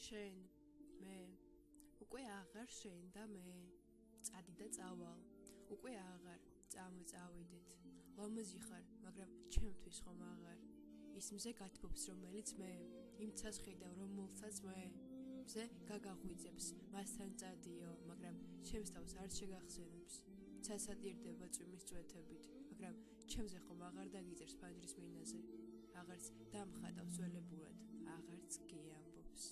შენ მე უკვე აღარ შენ და მე წადი და წავალ უკვე აღარ წამოწავიდეთ ლამაზი ხარ მაგრამ ჩემთვის ხომ აღარ ის მზე გათბობს რომელიც მე იმ ცას ხედავ რომელსაც მე მზე გაგაღვიძებს მასთან წადიო მაგრამ ჩემს თავს არ შეგახსენებს ცასაც ირდება წვიმის წვეთებით მაგრამ ჩემზე ხომ აღარ დაგიწერს ფანჯრის მინაზე აღარც დამხატავს ველებურად აღარც გეამბობს